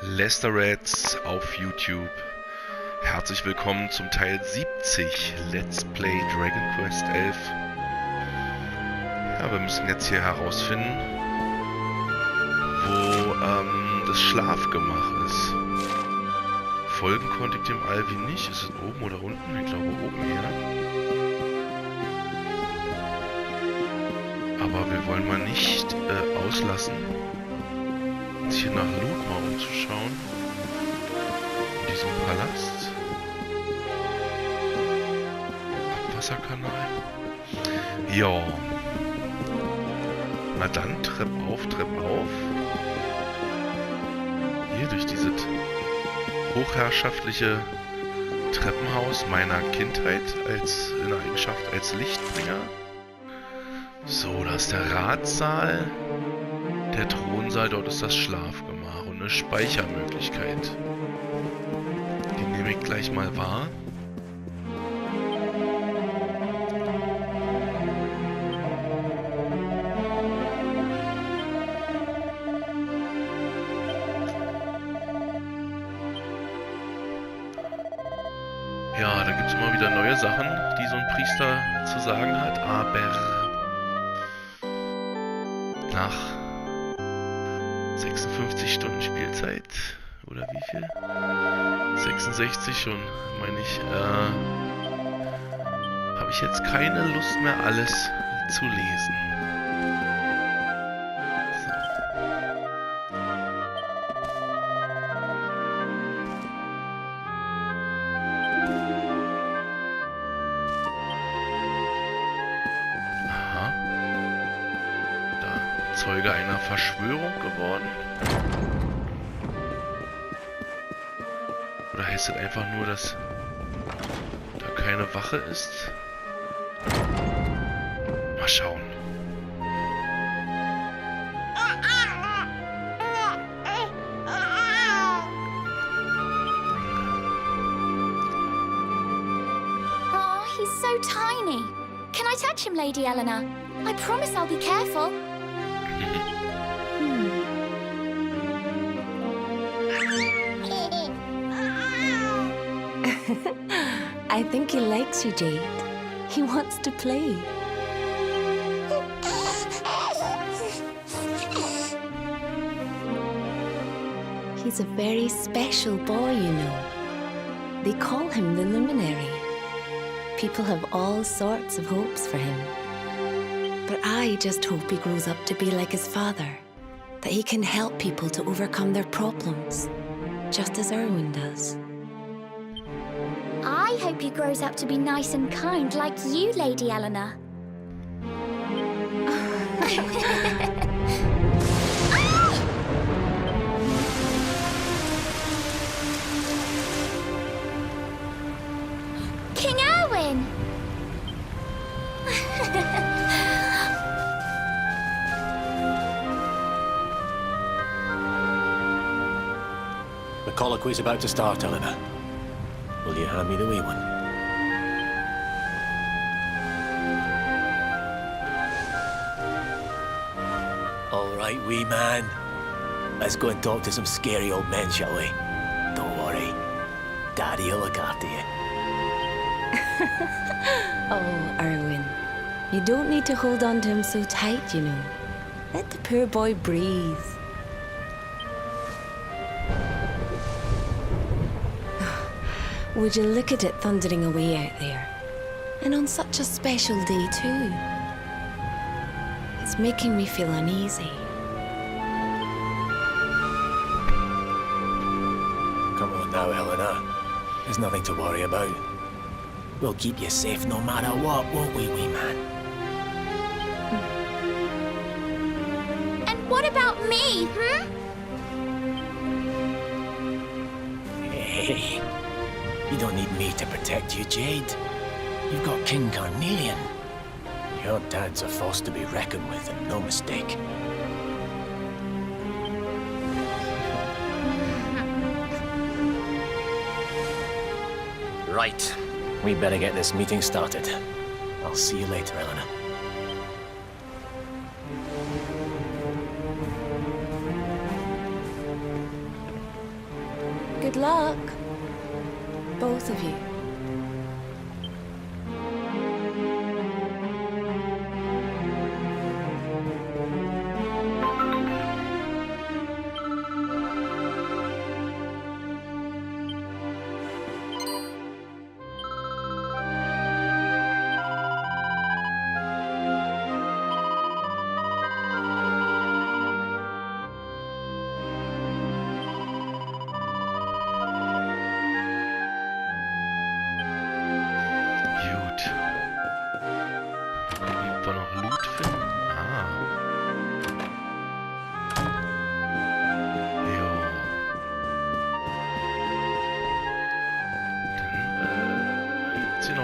Lesterets auf YouTube. Herzlich willkommen zum Teil 70 Let's Play Dragon Quest 11. Ja, wir müssen jetzt hier herausfinden, wo das Schlafgemach ist. Folgen konnte ich dem Alvin nicht. Ist es oben oder unten? Ich glaube oben hier. Aber wir wollen mal nicht auslassen, uns hier nach Loot mal umzuschauen. In diesem Palast. Abwasserkanal. Ja. Na dann, Treppe auf, Treppe auf. Hier durch dieses hochherrschaftliche Treppenhaus meiner Kindheit in der Eigenschaft als Lichtbringer. So, da ist der Ratssaal, der Thronsaal, dort ist das Schlafgemach und eine Speichermöglichkeit. Die nehme ich gleich mal wahr. Ja, da gibt es immer wieder neue Sachen, die so ein Priester zu sagen hat, aber nach 56 Stunden Spielzeit, oder wie viel? 66 schon, meine ich, habe ich jetzt keine Lust mehr, alles zu lesen. Zeuge einer Verschwörung geworden? Oder heißt es einfach nur, dass da keine Wache ist? Mal schauen. Oh, he's so tiny. Can I touch him, Lady Eleanor? I promise I'll be careful. I think he likes you, Jade. He wants to play. He's a very special boy, you know. They call him the Luminary. People have all sorts of hopes for him. But I just hope he grows up to be like his father. That he can help people to overcome their problems, just as Erwin does. I hope he grows up to be nice and kind like you, Lady Eleanor. King Erwin! The colloquy's about to start, Eleanor. Will you hand me the wee one? All right, wee man. Let's go and talk to some scary old men, shall we? Don't worry. Daddy'll look after you. Oh, Erwin. You don't need to hold on to him so tight, you know. Let the poor boy breathe. Would you look at it thundering away out there? And on such a special day, too. It's making me feel uneasy. Come on now, Eleanor. There's nothing to worry about. We'll keep you safe no matter what, won't we, wee man? And what about me, Hey. You don't need me to protect you, Jade. You've got King Carnelian. Your dad's a force to be reckoned with, and no mistake. Right. We better get this meeting started. I'll see you later, Eleanor. Good luck. Both of you.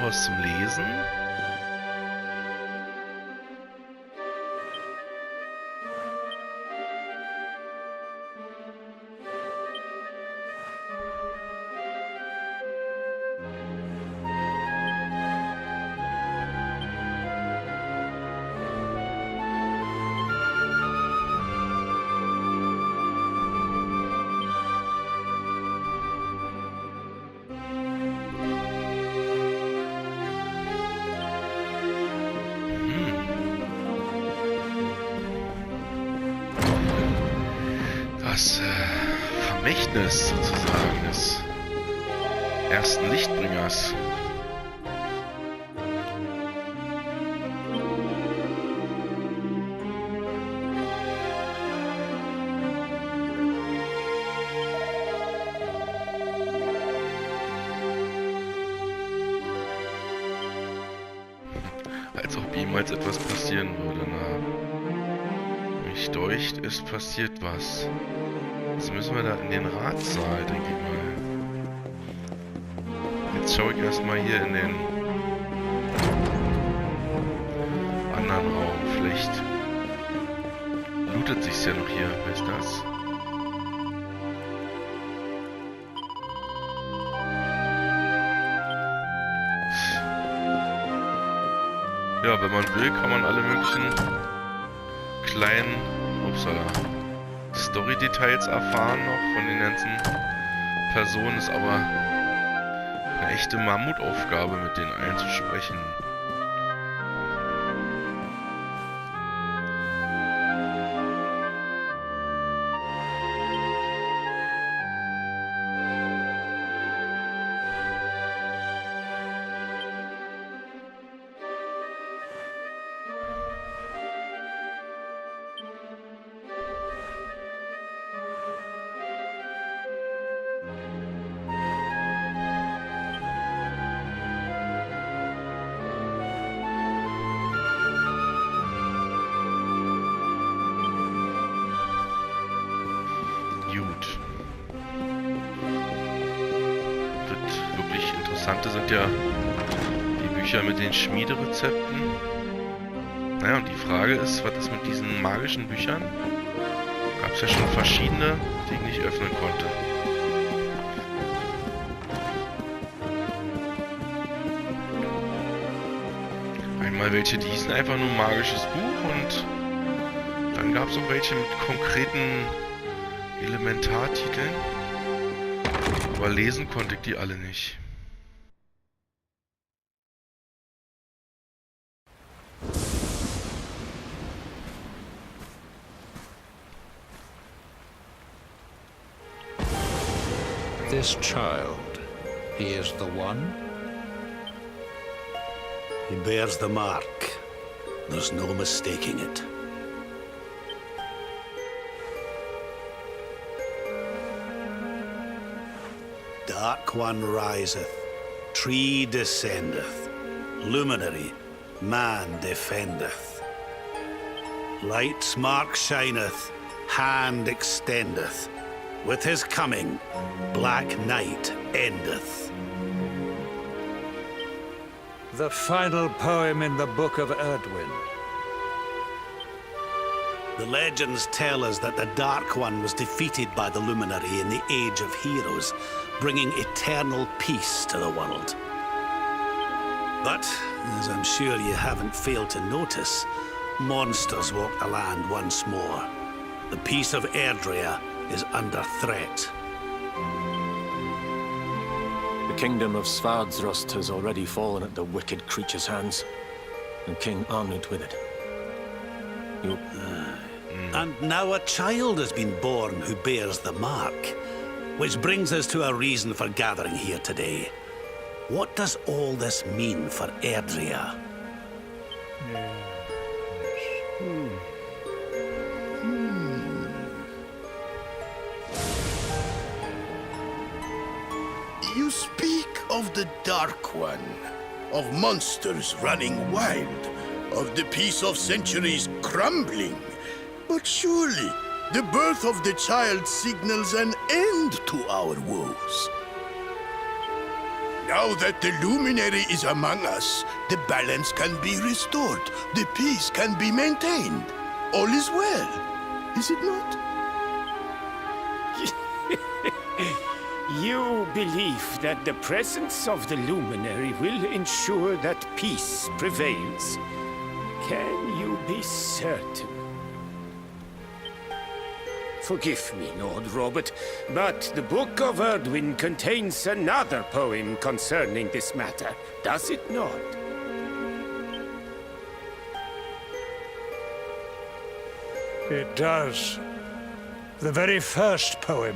Was zum Lesen. Vermächtnis sozusagen des ersten Lichtbringers. Als ob jemals etwas passieren würde, na. Mich deucht, es passiert was. Jetzt müssen wir da in den Ratssaal, denke ich mal. Jetzt schaue ich erstmal hier in den anderen Raum. Vielleicht lootet sich's ja noch hier. Wer ist das? Ja, wenn man will, kann man alle möglichen kleinen... Upsala. Story-Details erfahren noch von den ganzen Personen, ist aber eine echte Mammutaufgabe, mit denen allen zu sprechen. Interessante sind ja die Bücher mit den Schmiederezepten. Naja, und die Frage ist, was ist mit diesen magischen Büchern? Gab es ja schon verschiedene, die ich nicht öffnen konnte. Einmal welche, die hießen einfach nur magisches Buch, und dann gab es auch welche mit konkreten Elementartiteln. Aber lesen konnte ich die alle nicht. This child, he is the one? He bears the mark. There's no mistaking it. Dark One riseth, tree descendeth, luminary, man defendeth. Light's mark shineth, hand extendeth. With his coming, black night endeth. The final poem in the Book of Erdwin. The legends tell us that the Dark One was defeated by the Luminary in the Age of Heroes, bringing eternal peace to the world. But, as I'm sure you haven't failed to notice, monsters walk the land once more. The peace of Erdrea is under threat. The kingdom of Svardsrust has already fallen at the wicked creature's hands, and King Arnud with it. And now a child has been born who bears the mark. Which brings us to our reason for gathering here today. What does all this mean for Erdrea? You speak of the Dark One, of monsters running wild, of the peace of centuries crumbling. But surely, the birth of the child signals an end to our woes. Now that the luminary is among us, the balance can be restored, the peace can be maintained. All is well, is it not? You believe that the presence of the luminary will ensure that peace prevails. Can you be certain? Forgive me, Lord Robert, but the Book of Erdwin contains another poem concerning this matter, does it not? It does. The very first poem.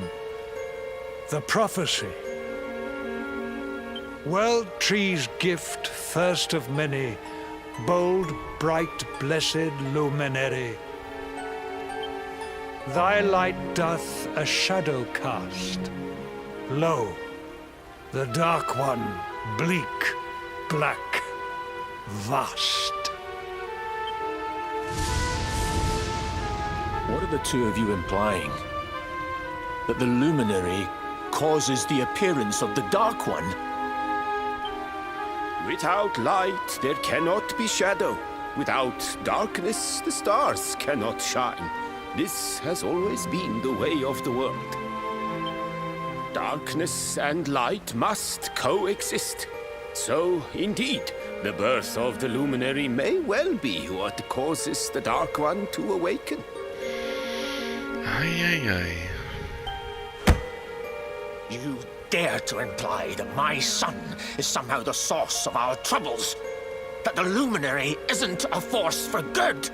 The prophecy. World tree's gift, first of many, bold, bright, blessed luminary. Thy light doth a shadow cast. Lo, the Dark One, bleak, black, vast. What are the two of you implying? That the luminary causes the appearance of the Dark One? Without light, there cannot be shadow. Without darkness, the stars cannot shine. This has always been the way of the world. Darkness and light must coexist. So, indeed, the birth of the luminary may well be what causes the Dark One to awaken. Ei, ei, ei. You dare to imply that my son is somehow the source of our troubles? That the luminary isn't a force for good?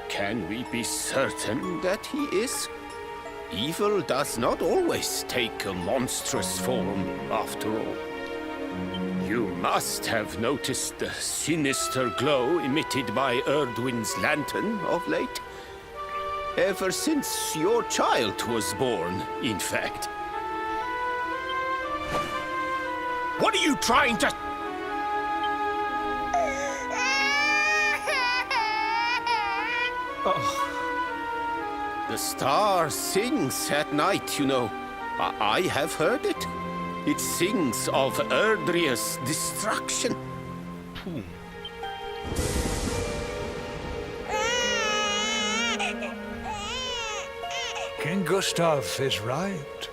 Can we be certain that he is? Evil does not always take a monstrous form, after all. You must have noticed the sinister glow emitted by Erdwin's lantern of late. Ever since your child was born, in fact. What are you trying to... Oh. The star sings at night, you know. I have heard it. It sings of Erdrea's destruction. King Gustav is right.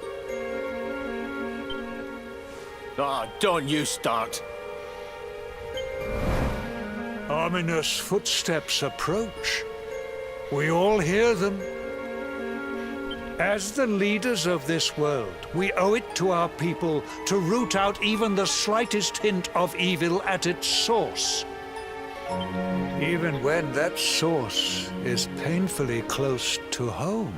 Ah, don't you start. Ominous footsteps approach. We all hear them. As the leaders of this world, we owe it to our people to root out even the slightest hint of evil at its source. Even when that source is painfully close to home.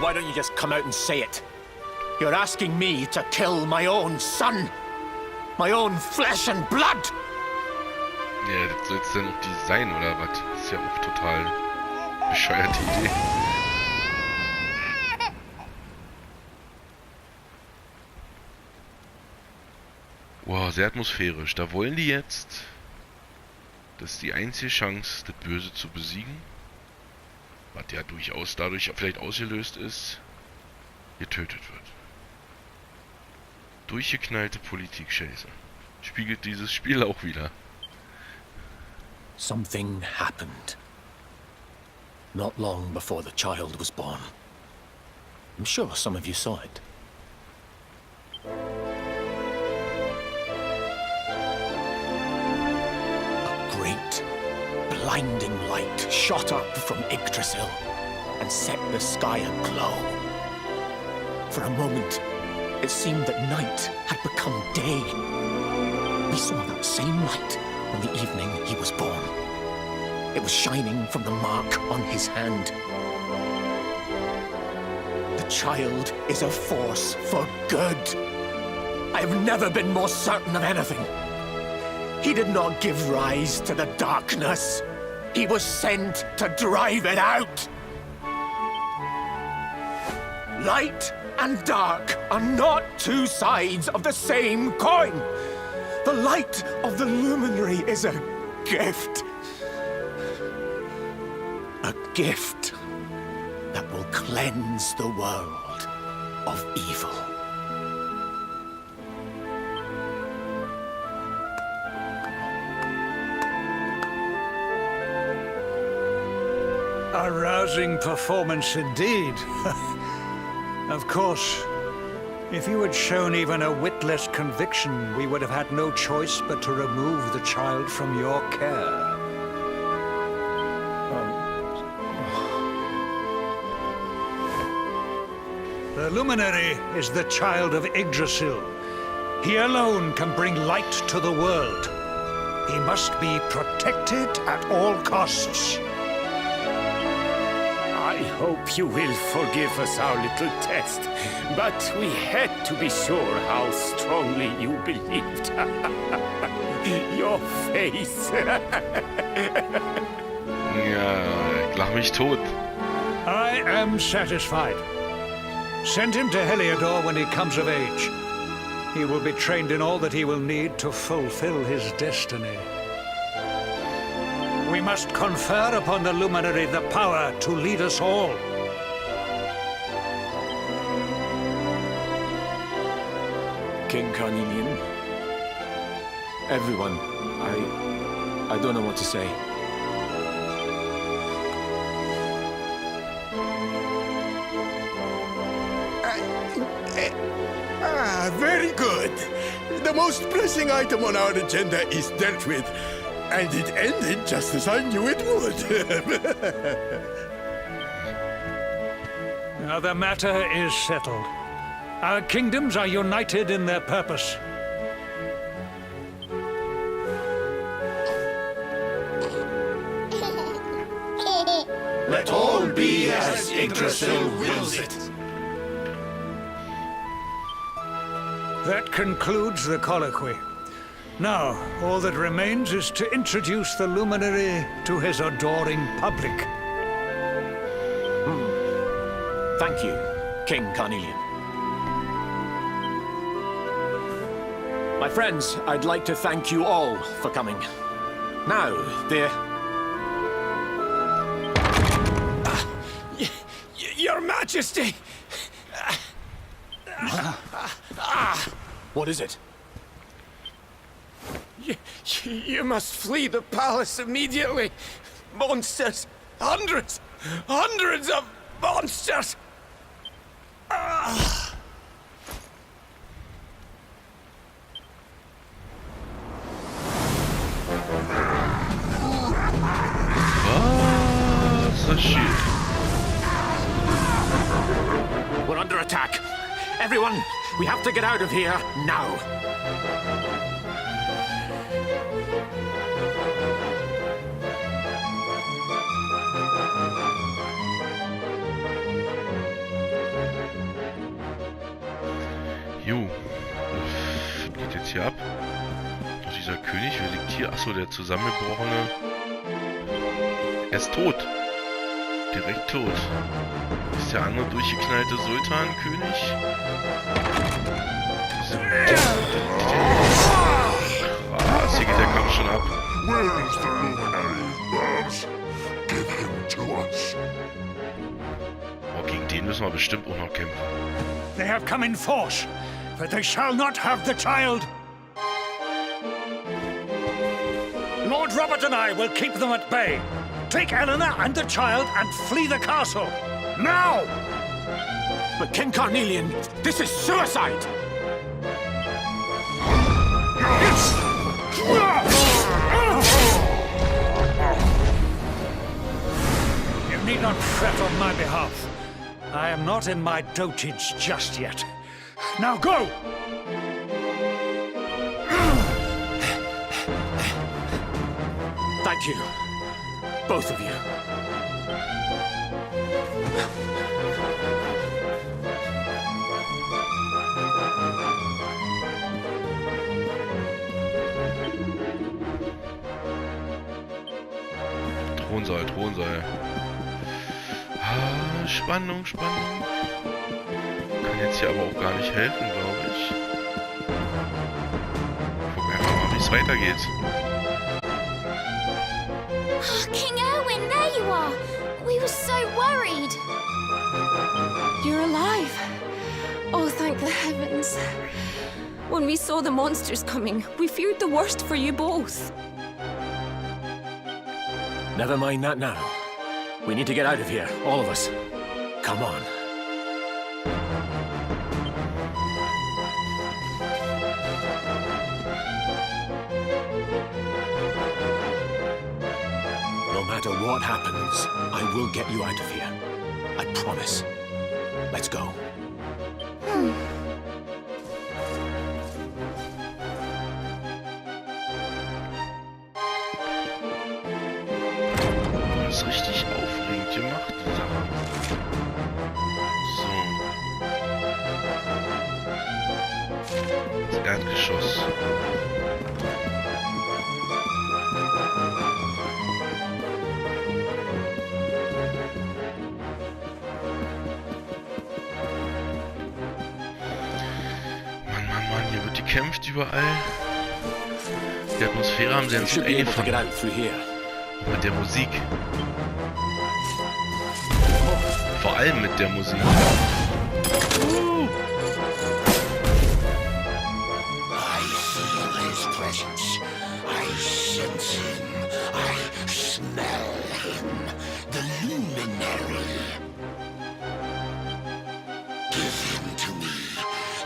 Why don't you just come out and say it? You're asking me to kill my own son. My own flesh and blood. Ja, das soll es dann auch die sein, oder was? Das ist ja auch total bescheuerte Idee. Wow, sehr atmosphärisch. Da wollen die jetzt, dass die einzige Chance, das Böse zu besiegen, was ja durchaus dadurch vielleicht ausgelöst ist, getötet wird. Durchgeknallte Politik-Scheiße. Spiegelt dieses Spiel auch wieder. Something happened. Not long before the child was born. I'm sure some of you saw it. A great, blinding light shot up from Yggdrasil and set the sky aglow. For a moment, it seemed that night had become day. We saw that same light on the evening he was born. It was shining from the mark on his hand. The child is a force for good. I have never been more certain of anything. He did not give rise to the darkness. He was sent to drive it out. Light and dark are not two sides of the same coin. The light of the luminary is a gift. A gift that will cleanse the world of evil. A rousing performance indeed. Of course, if you had shown even a whit less conviction, we would have had no choice but to remove the child from your care. The luminary is the child of Yggdrasil. He alone can bring light to the world. He must be protected at all costs. I hope you will forgive us our little test, but we had to be sure how strongly you believed. Your face. Ja, ich lach mich tot. I am satisfied. Send him to Heliodor when he comes of age. He will be trained in all that he will need to fulfill his destiny. We must confer upon the luminary the power to lead us all. King Carnelian, everyone, I don't know what to say. Very good. The most pressing item on our agenda is dealt with. And it ended just as I knew it would. Now the matter is settled. Our kingdoms are united in their purpose. Let all be as Yggdrasil wills it. That concludes the colloquy. Now, all that remains is to introduce the luminary to his adoring public. Thank you, King Carnelian. My friends, I'd like to thank you all for coming. Now, Your Majesty! What is it? You must flee the palace immediately. Monsters! Hundreds of monsters! Was das shit? We're under attack. Everyone, we have to get out of here now. Jo. Was geht jetzt hier ab? Und dieser König, wer liegt hier? Achso, der zusammengebrochene. Er ist tot. Direkt tot. Ist der andere durchgeknallte Sultankönig? Krass, hier geht der Kampf schon ab. Where is the luminary, Babs? Give him to us. Oh, gegen den müssen wir bestimmt auch noch kämpfen. They have come in force, but they shall not have the child. Lord Robert and I will keep them at bay. Take Eleanor and the child and flee the castle. Now! But King Carnelian, this is suicide! You need not fret on my behalf. I am not in my dotage just yet. Now go! Thank you. Both of you. Thronsaal, Thronsaal. Ah, Spannung, Spannung. Kann jetzt hier aber auch gar nicht helfen, glaube ich. Gucken einfach mal, wie es weitergeht. King Erwin, there you are! We were so worried! You're alive. Oh, thank the heavens. When we saw the monsters coming, we feared the worst for you both. Never mind that now. We need to get out of here, all of us. Come on. No matter what happens, I will get you out of here. I promise. Let's go. Das ist richtig aufregend gemacht, die Sache. So. Das Erdgeschoss. Mann, hier wird gekämpft überall. Die Atmosphäre haben sie ganz gut eingefangen. Mit der Musik. Vor allem mit der Musik. I feel his presence. I sense him. I smell him. The luminary. Give him to me.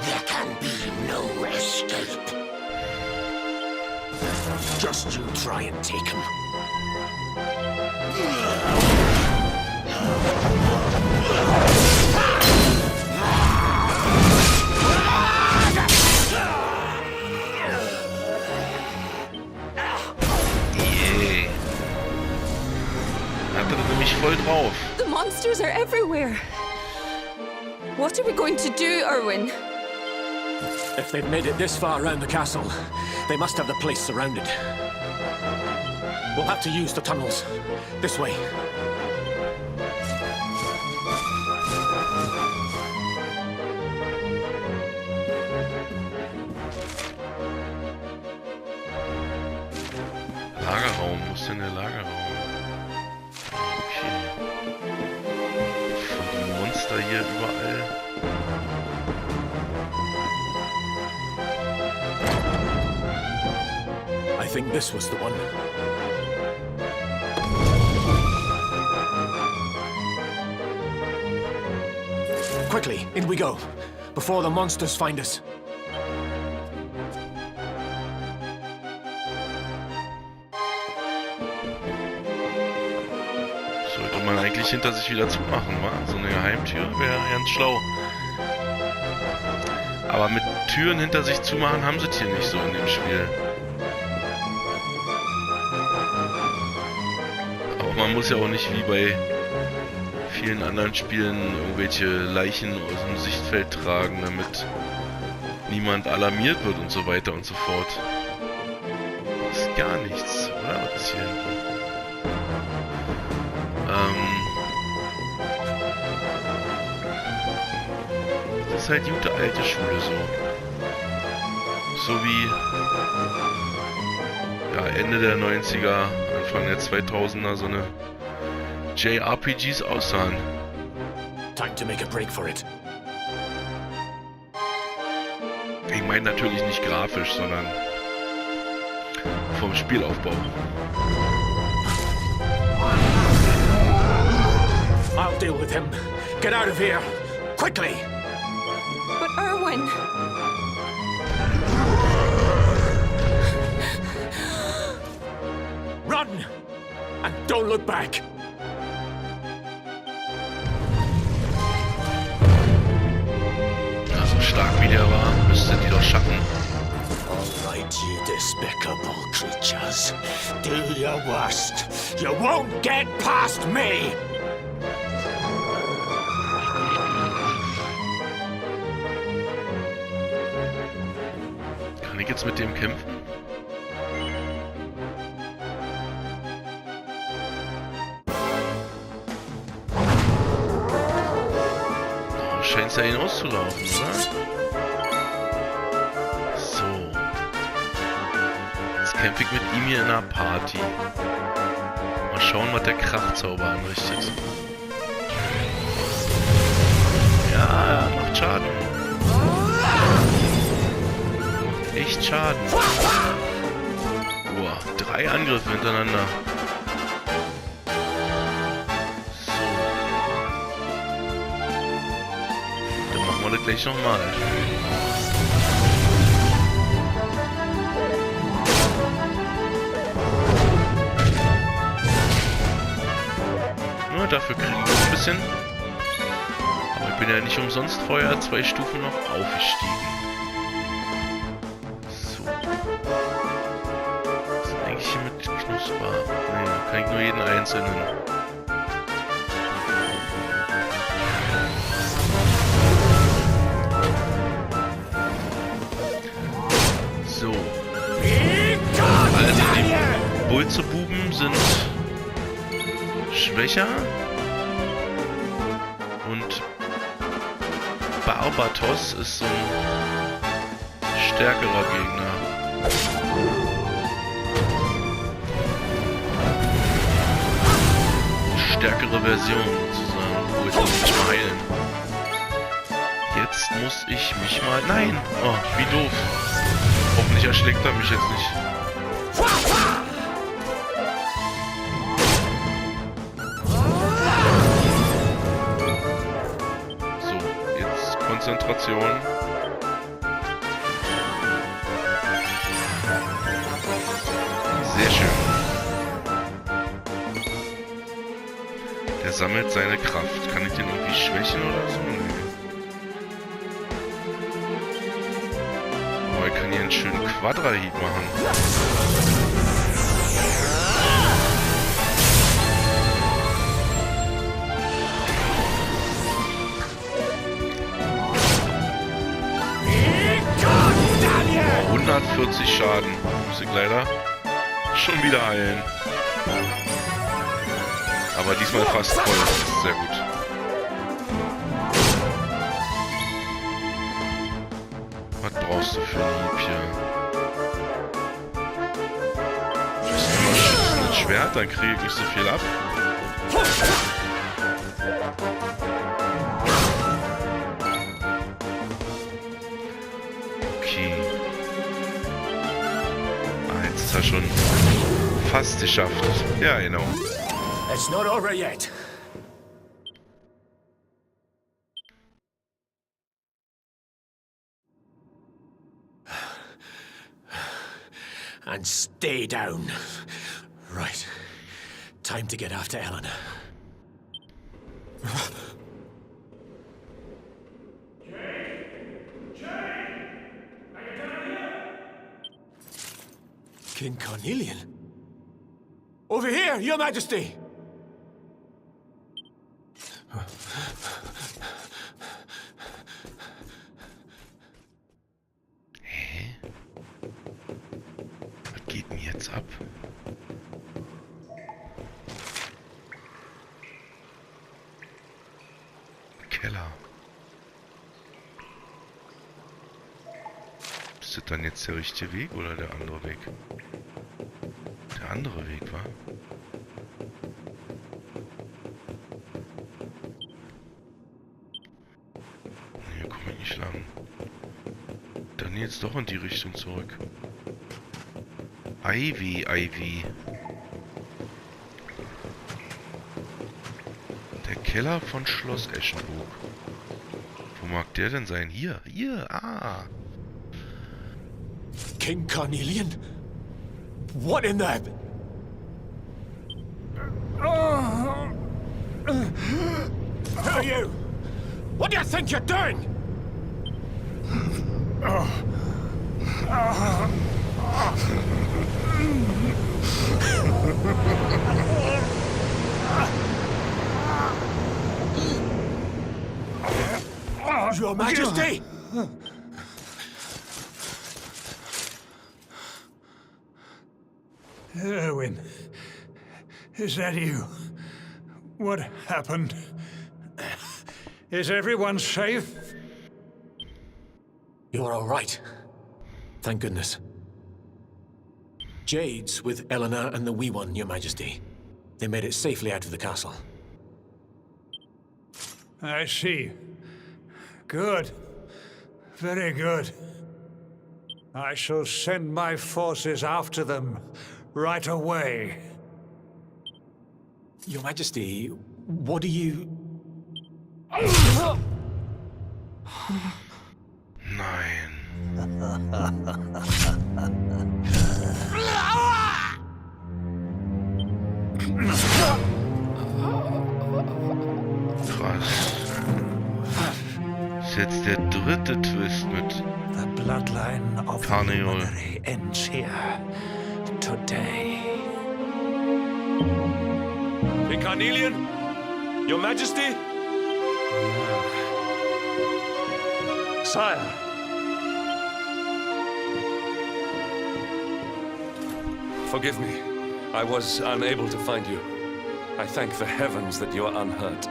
There can be no escape. Just you try and take him. Yeah. Hat er nämlich voll drauf. The monsters are everywhere. What are we going to do, Erwin? If they've made it this far around the castle, they must have the place surrounded. We'll have to use the tunnels. This way. Lagerraum, wo ist denn der Lagerraum? Okay. Voll die Monster hier überall. I think this was the one. Quickly, in we go, before the monsters find us. Sollte man eigentlich hinter sich wieder zumachen, wa? So eine Geheimtür wäre ganz schlau. Aber mit Türen hinter sich zumachen haben sie es hier nicht so in dem Spiel. Aber man muss ja auch nicht wie bei vielen anderen Spielen irgendwelche Leichen aus dem Sichtfeld tragen, damit niemand alarmiert wird und so weiter und so fort. Das ist gar nichts, oder? Was ist hier hinten? Das ist halt gute alte Schule so. So wie ja, Ende der 90er, Anfang der 2000er so eine JRPGs aussahen. Time to make a break for it. Ich meine natürlich nicht grafisch, sondern vom Spielaufbau. I'll deal with him. Get out of here, quickly! But Erwin... Run! And don't look back! wie der war, müsste die doch schaffen. All right, you despicable creatures. Do your worst. You won't get past me! Kann ich jetzt mit dem kämpfen? Oh, scheint es ja hinauszulaufen, oder? So. Jetzt kämpfe ich mit ihm hier in einer Party. Mal schauen, was der Krachzauber anrichtet. Ja, macht Schaden. Echt Schaden. Boah, 3 Angriffe hintereinander. So. Dann machen wir das gleich nochmal. Nur dafür kriegen wir ein bisschen. Aber ich bin ja nicht umsonst vorher 2 Stufen noch aufgestiegen. Mit Knusper. Nee, kann ich nur jeden einzelnen. So. Also die Bulzebuben sind schwächer. Und Barbatos ist so ein stärkerer Gegner. Stärkere Version sozusagen. Oh, jetzt muss ich mich mal heilen. Jetzt muss ich mich mal... Nein! Oh, wie doof. Hoffentlich erschlägt er mich jetzt nicht. So, jetzt Konzentration. Sehr schön. Er sammelt seine Kraft. Kann ich den irgendwie schwächen oder so? Nee. Oh, ich kann hier einen schönen Quadra-Hieb machen. Oh, 140 Schaden. Muss ich leider schon wieder heilen. Aber diesmal fast voll. Das ist sehr gut. Was brauchst du für ein Hieb hier? Das ist immer schützendes Schwert, dann kriege ich nicht so viel ab. Okay. Ah, jetzt ist er schon fast geschafft. Ja, genau. It's not over yet. And stay down. Right. Time to get after Eleanor. King Cornelian? Over here, Your Majesty! Hä? Was geht denn jetzt ab? Keller. Ist das dann jetzt der richtige Weg oder der andere Weg? Der andere Weg, wa? Hier komme ich nicht lang. Dann jetzt doch in die Richtung zurück. Ivy. Der Keller von Schloss Eschenburg. Wo mag der denn sein? Hier, ah. King Cornelian? What in the... Who are you? What do you think you're doing? Your Majesty! Erwin, is that you? What happened? Is everyone safe? You're all right. Thank goodness. Jade's with Eleanor and the wee one, Your Majesty. They made it safely out of the castle. I see. Good. Very good. I shall send my forces after them right away. Your Majesty, what do you... Nein. Krass. Ist jetzt der dritte Twist mit The bloodline of the Carnival. Luminary ends here today. King Carnelian? Your Majesty? Sire. Forgive me. I was unable to find you. I thank the heavens that you are unhurt.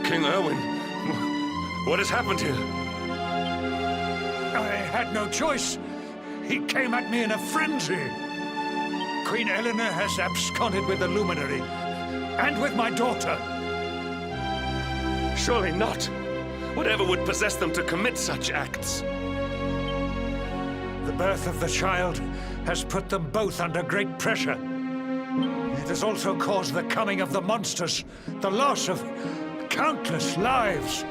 King Erwin, what has happened here? I had no choice. He came at me in a frenzy. Queen Eleanor has absconded with the Luminary, and with my daughter. Surely not. Whatever would possess them to commit such acts? The birth of the child has put them both under great pressure. It has also caused the coming of the monsters, the loss of countless lives.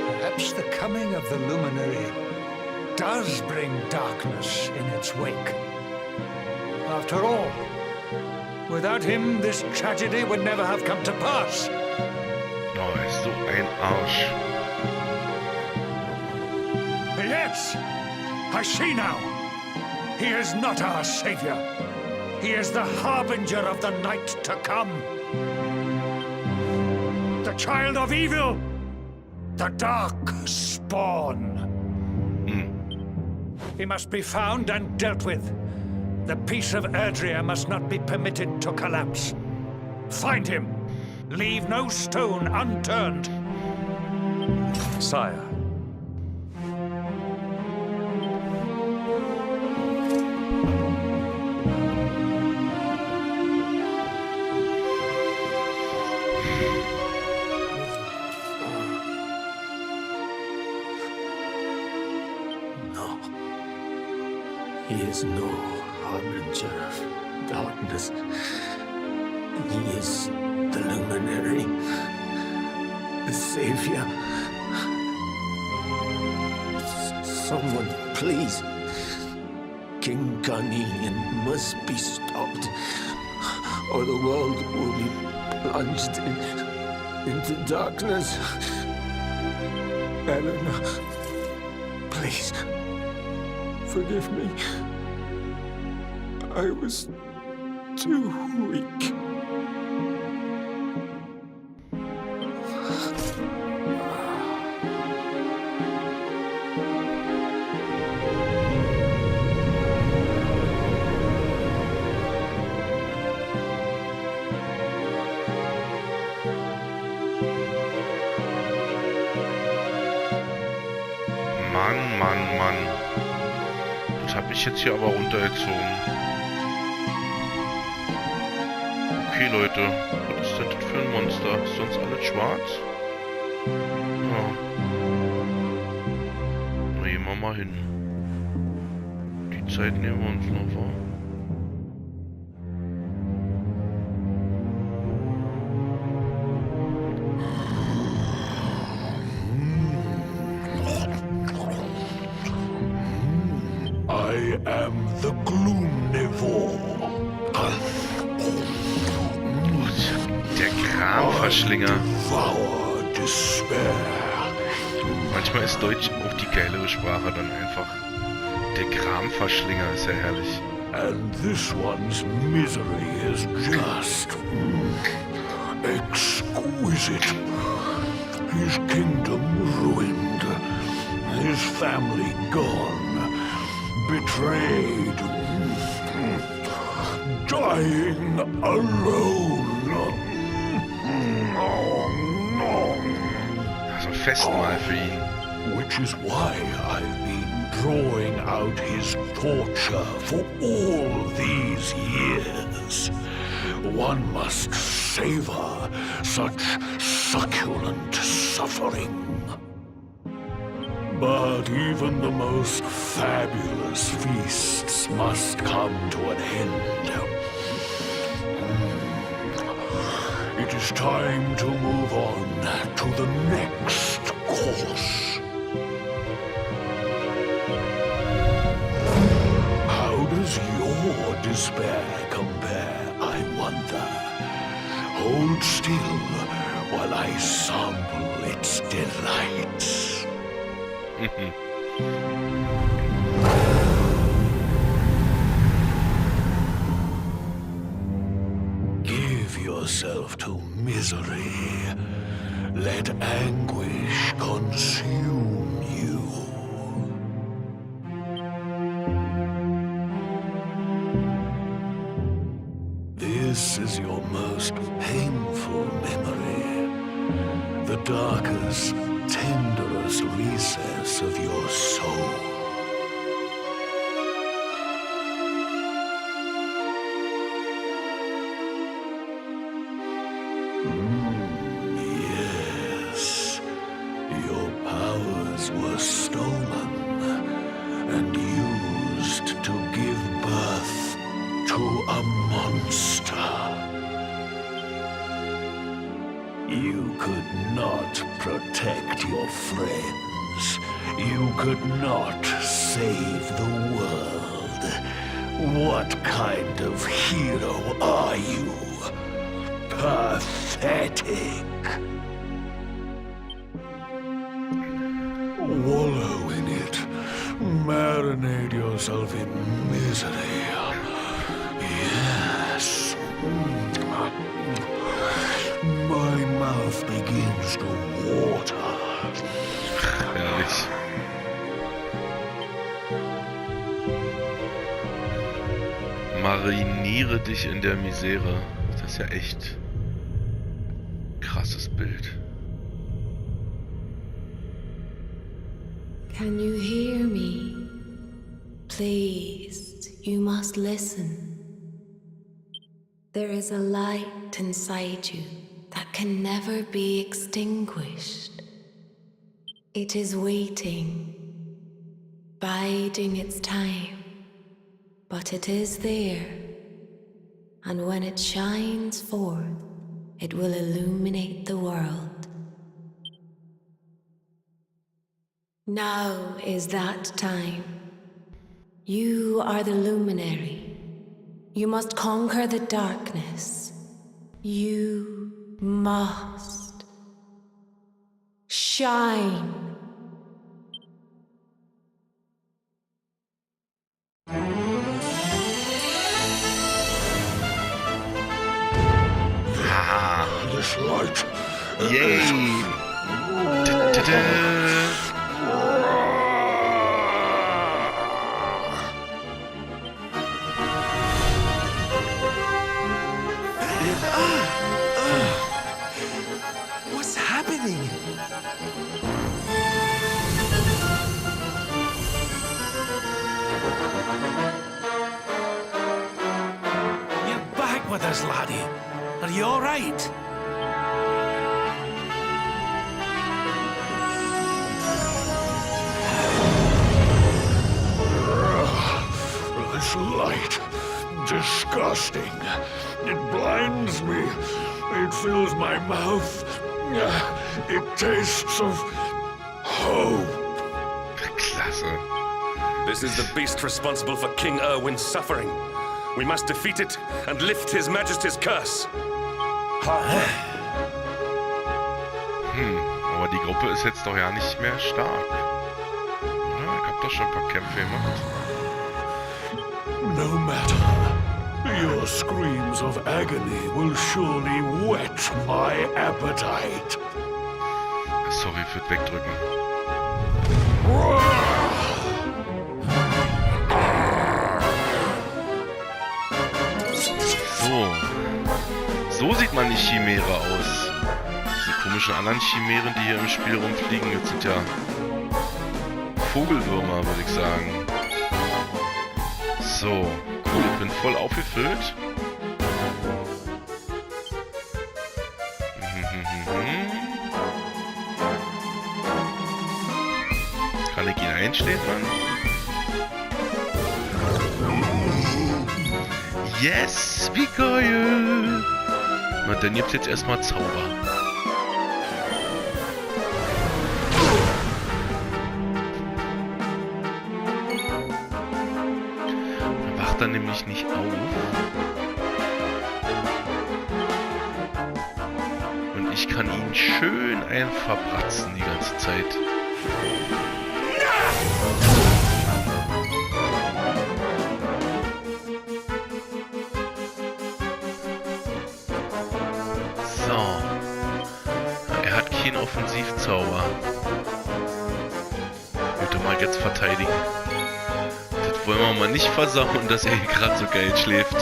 Perhaps the coming of the Luminary does bring darkness in its wake. After all, without him, this tragedy would never have come to pass. Oh, er ist so ein Arsch. Yes! I see now! He is not our savior. He is the harbinger of the night to come. The child of evil! The dark spawn. He must be found and dealt with. The peace of Erdrea must not be permitted to collapse. Find him. Leave no stone unturned. Sire. No. He is no harbinger of darkness. He is the Luminary, the Savior. Someone, please. King Carnelian must be stopped, or the world will be plunged into darkness. Eleanor, please, forgive me. I was too weak. Mann. Das habe ich jetzt hier aber runtergezogen. Okay, Leute. Was ist denn das für ein Monster? Ist sonst alles schwarz? Ja. Na, gehen wir mal hin. Die Zeit nehmen wir uns noch vor. I am the Gloomnivore. Der Gramverschlinger. Devour despair. Manchmal ist Deutsch auch die geilere Sprache dann einfach. Der Gramverschlinger ist ja herrlich. And this one's misery is just exquisite. His kingdom ruined, his family gone, betrayed, dying alone. Also ein Festmahl für ihn. Which is why I've been drawing out his torture for all these years. One must savor such succulent suffering. But even the most fabulous feasts must come to an end. It is time to move on to the next course. How does your despair compare, I wonder? Hold still while I sample its delights. Give yourself to misery. Let anguish consume you. This is your most painful memory. The darkest, tenderest recess of your soul. Yes, your powers were stolen and used to give birth to a monster. You could not protect your friends. You could not save the world. What kind of hero are you? Pathetic. Wallow in it. Marinate yourself in misery. Yes. My mouth begins to water. Herrlich. Mariniere dich in der Misere. Das ist ja echt krasses Bild. Can you hear me? Please, you must listen. There is a light inside you that can never be extinguished. It is waiting, biding its time, but it is there, and when it shines forth, it will illuminate the world. Now is that time. You are the luminary. You must conquer the darkness. You must shine. This light. Yay! Da-da-da. What's happening? You're back with us, laddie. Are you all right? This light. Disgusting. It blinds me. It fills my mouth. It tastes of hope. Klasse. This is the beast responsible for King Erwin's suffering. We must defeat it and lift His Majesty's curse. Aber die Gruppe ist jetzt doch ja nicht mehr stark. Oder? Ich hab doch schon ein paar Kämpfe gemacht. No matter. Your screams of agony will surely whet my appetite. Sorry für Wegdrücken. So sieht man die Chimäre aus. Diese komischen anderen Chimären, die hier im Spiel rumfliegen, jetzt sind ja Vogelwürmer, würde ich sagen. So, cool, ich bin voll aufgefüllt. Kann ich ihn einschläfern? Yes, wie geil! Na, dann gibt's jetzt erstmal Zauber. Dann wacht er nämlich nicht auf. Und ich kann ihn schön verbratzen die ganze Zeit. Offensivzauber. Würde mal jetzt verteidigen. Das wollen wir mal nicht versauen, dass er gerade so geil schläft.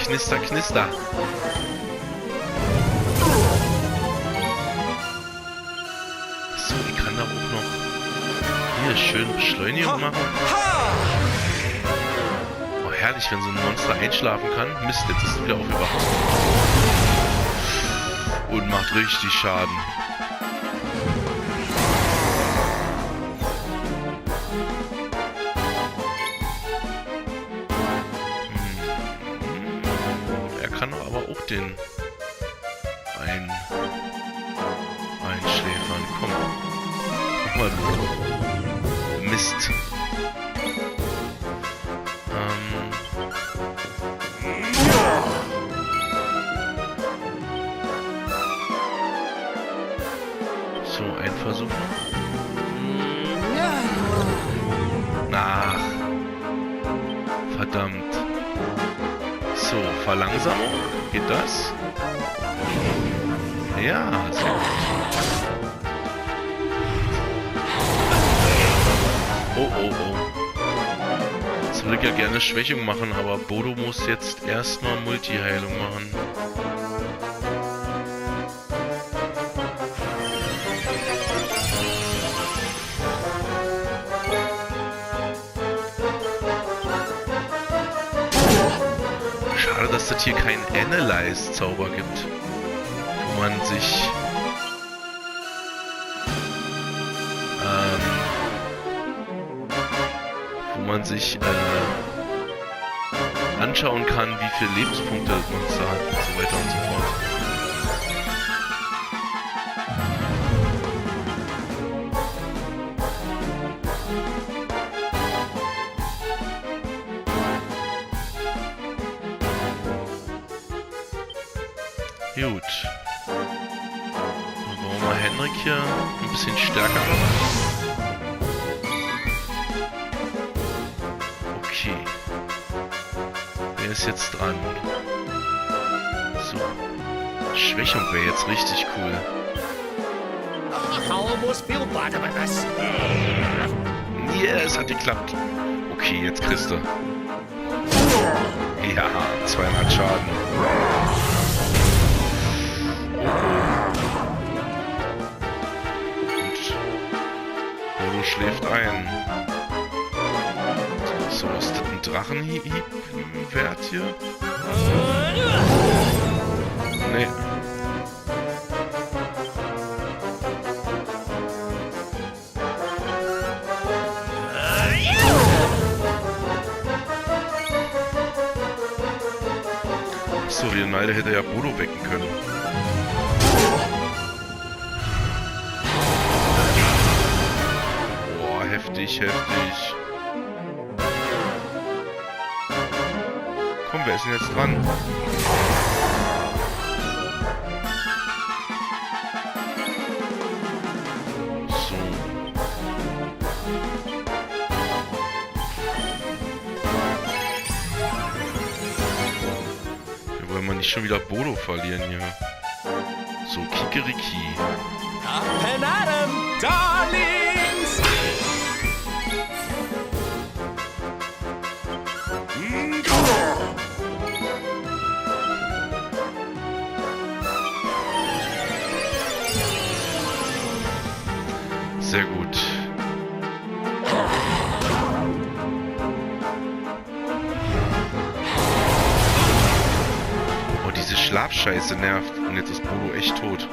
Knister, knister. So, ich kann da auch noch hier schön Beschleunigung machen. Oh, herrlich, wenn so ein Monster einschlafen kann. Mist, jetzt ist es wieder aufgewacht. Und macht richtig Schaden. Er kann doch aber auch den einschläfern. Komm. Mach mal du. Mist. So, ein Versuch noch. Ach. Verdammt. So, Verlangsamung. Geht das? Ja, sehr gut. Oh, oh, oh. Jetzt würde ich ja gerne Schwächung machen, aber Bodo muss jetzt erstmal Multiheilung machen. Dass es hier keinen Analyze-Zauber gibt, wo man sich anschauen kann, wie viele Lebenspunkte das Monster hat und so weiter und so fort. Gut. Dann wollen wir mal Henrik hier ein bisschen stärker machen. Okay. Wer ist jetzt dran? So. Schwächung wäre jetzt richtig cool. Yes, hat geklappt. Okay, jetzt kriegst du. Ja, 200 Schaden. Bodo schläft ein. So, ist das ein Drachenhieb-Wert hier? Nee. So, wie ein Alter hätte ja Bodo wecken können. Boah, heftig, heftig. Komm, wer ist denn jetzt dran? wollen wir nicht schon wieder Bodo verlieren hier. So, Kikeriki. Up and at 'em, darlings! Sehr gut. Oh, diese Schlafscheiße nervt. Und jetzt ist Bodo echt tot.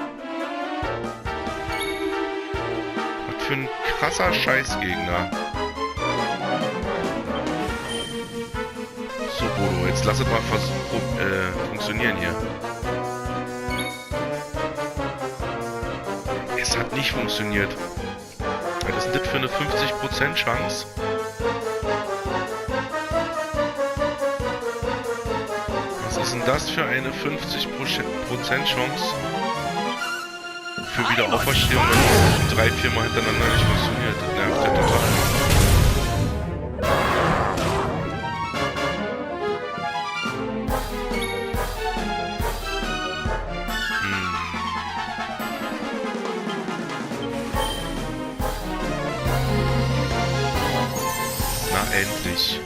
Was für ein krasser Scheißgegner. So, Bodo, jetzt lass es mal funktionieren hier. Es hat nicht funktioniert. Was ist denn das für eine 50% Chance? Was ist denn das für eine 50% Chance? Für Wiederauferstehung, wenn es 3-4 Mal hintereinander nicht funktioniert. Das nervt ja total. Endlich.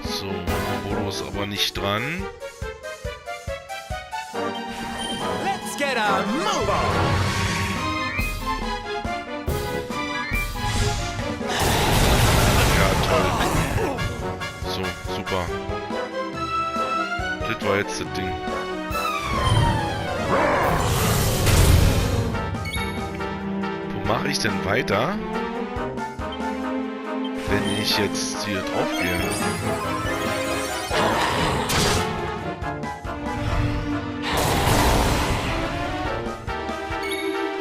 So, Bodo ist aber nicht dran. Let's get a move on! Ja, toll. So, super. Das war jetzt das Ding. Wo mache ich denn weiter? Wenn ich jetzt hier drauf gehe.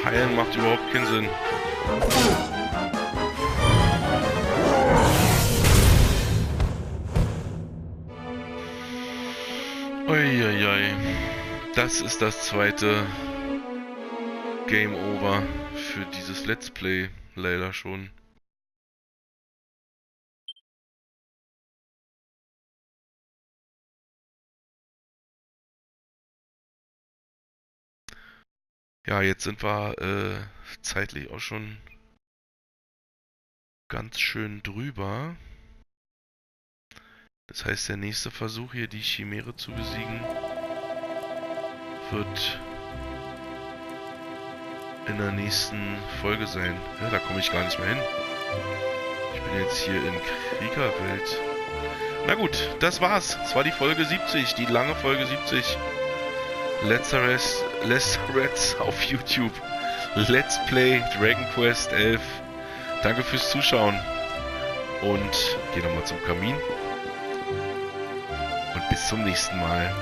Heilen macht überhaupt keinen Sinn. Uiuiui. Das ist das zweite Game Over für dieses Let's Play. Leider schon. Ja, jetzt sind wir zeitlich auch schon ganz schön drüber. Das heißt, der nächste Versuch hier, die Chimäre zu besiegen, wird in der nächsten Folge sein. Ja, da komme ich gar nicht mehr hin. Ich bin jetzt hier in Kriegerwelt. Na gut, das war's. Das war die Folge 70, die lange Folge 70. Let's Reds auf YouTube. Let's Play Dragon Quest 11. Danke fürs Zuschauen. Und geh nochmal zum Kamin. Und bis zum nächsten Mal.